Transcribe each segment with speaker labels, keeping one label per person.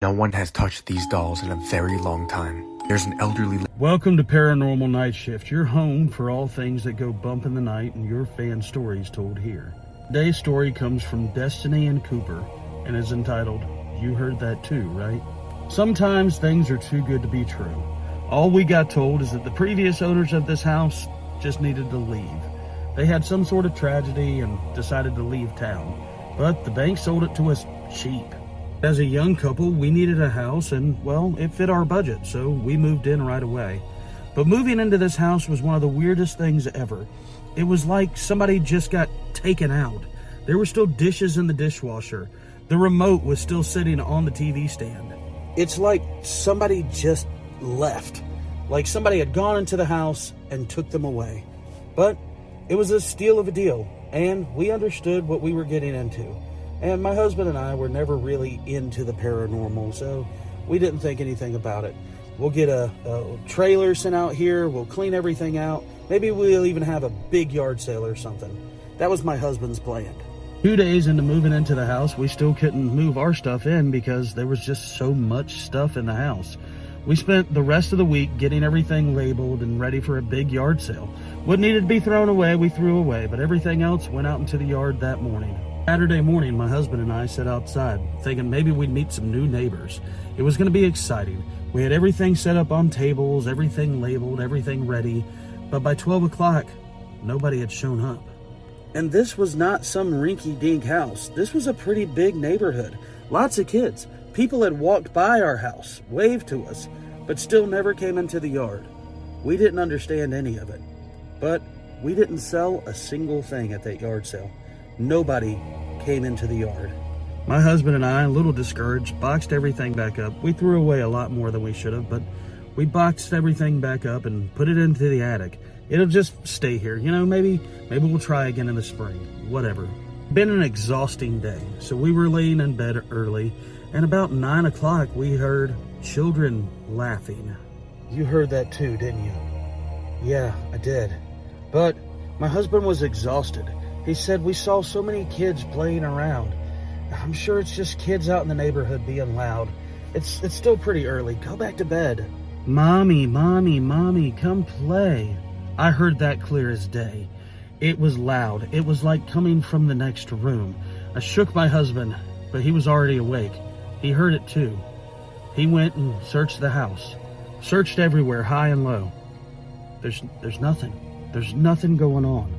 Speaker 1: No one has touched these dolls in a very long time. There's an elderly...
Speaker 2: Welcome to Paranormal Nightshift, your home for all things that go bump in the night and your fan stories told here. Today's story comes from Destiny and Cooper and is entitled, You Heard That Too, Right? Sometimes things are too good to be true. All we got told is that the previous owners of this house just needed to leave. They had some sort of tragedy and decided to leave town, but the bank sold it to us cheap. As a young couple, we needed a house and, well, it fit our budget, so we moved in right away. But moving into this house was one of the weirdest things ever. It was like somebody just got taken out. There were still dishes in the dishwasher. The remote was still sitting on the TV stand. It's like somebody just left. Like somebody had gone into the house and took them away. But it was a steal of a deal, and we understood what we were getting into. And my husband and I were never really into the paranormal, so we didn't think anything about it. We'll get a trailer sent out here, we'll clean everything out. Maybe we'll even have a big yard sale or something. That was my husband's plan. 2 days into moving into the house, we still couldn't move our stuff in because there was just so much stuff in the house. We spent the rest of the week getting everything labeled and ready for a big yard sale. What needed to be thrown away, we threw away, but everything else went out into the yard that morning. Saturday morning, my husband and I sat outside, thinking maybe we'd meet some new neighbors. It was going to be exciting. We had everything set up on tables, everything labeled, everything ready. But by 12 o'clock, nobody had shown up. And this was not some rinky-dink house. This was a pretty big neighborhood. Lots of kids. People had walked by our house, waved to us, but still never came into the yard. We didn't understand any of it. But we didn't sell a single thing at that yard sale. Nobody came into the yard. My husband and I, a little discouraged, boxed everything back up. We threw away a lot more than we should have, but we boxed everything back up and put it into the attic. It'll just stay here. You know, maybe we'll try again in the spring. Whatever. Been an exhausting day, so we were laying in bed early, and about 9 o'clock we heard children laughing. You heard that too, didn't you? Yeah, I did. But my husband was exhausted. He said we saw so many kids playing around. I'm sure it's just kids out in the neighborhood being loud. It's still pretty early. Go back to bed. Mommy, come play. I heard that clear as day. It was loud. It was like coming from the next room. I shook my husband, but he was already awake. He heard it too. He went and searched the house. Searched everywhere, high and low. There's nothing. There's nothing going on.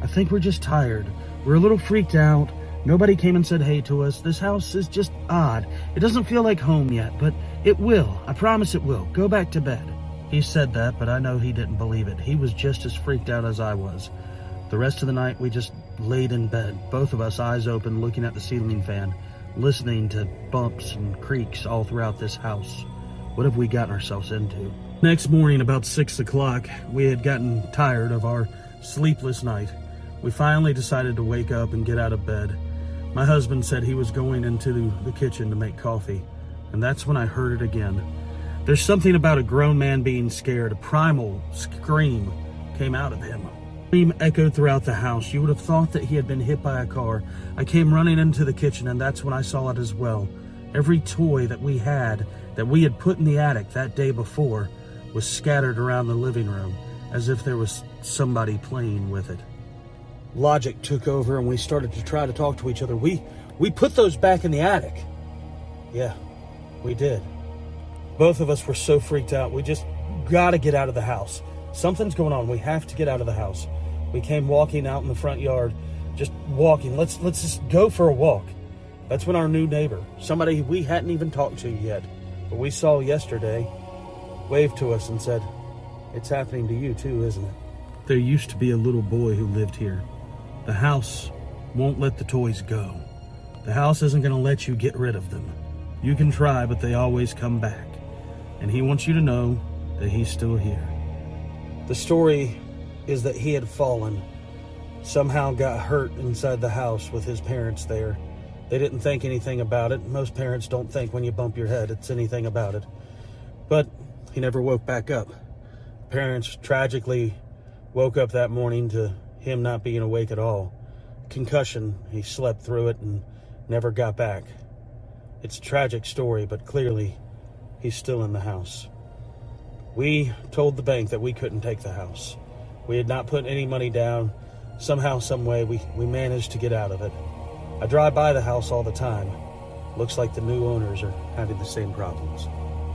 Speaker 2: I think we're just tired. We're a little freaked out. Nobody came and said hey to us. This house is just odd. It doesn't feel like home yet, but it will. I promise it will. Go back to bed. He said that, but I know he didn't believe it. He was just as freaked out as I was. The rest of the night, we just laid in bed, both of us eyes open, looking at the ceiling fan, listening to bumps and creaks all throughout this house. What have we gotten ourselves into? Next morning, about 6 o'clock, we had gotten tired of our sleepless night. We finally decided to wake up and get out of bed. My husband said he was going into the kitchen to make coffee, and that's when I heard it again. There's something about a grown man being scared. A primal scream came out of him. The scream echoed throughout the house. You would have thought that he had been hit by a car. I came running into the kitchen, and that's when I saw it as well. Every toy that we had put in the attic that day before was scattered around the living room, as if there was somebody playing with it. Logic took over and we started to try to talk to each other. We put those back in the attic. Yeah, we did. Both of us were so freaked out. We just gotta get out of the house. Something's going on. We have to get out of the house. We came walking out in the front yard, just walking. Let's just go for a walk. That's when our new neighbor, somebody we hadn't even talked to yet, but we saw yesterday, waved to us and said, "It's happening to you too, isn't it?" There used to be a little boy who lived here. The house won't let the toys go. The house isn't going to let you get rid of them. You can try, but they always come back. And he wants you to know that he's still here. The story is that he had fallen, somehow got hurt inside the house with his parents there. They didn't think anything about it. Most parents don't think when you bump your head it's anything about it. But he never woke back up. Parents tragically woke up that morning to him not being awake at all. Concussion, he slept through it and never got back. It's a tragic story, but clearly he's still in the house. We told the bank that we couldn't take the house. We had not put any money down. Somehow, some way, we managed to get out of it. I drive by the house all the time. Looks like the new owners are having the same problems.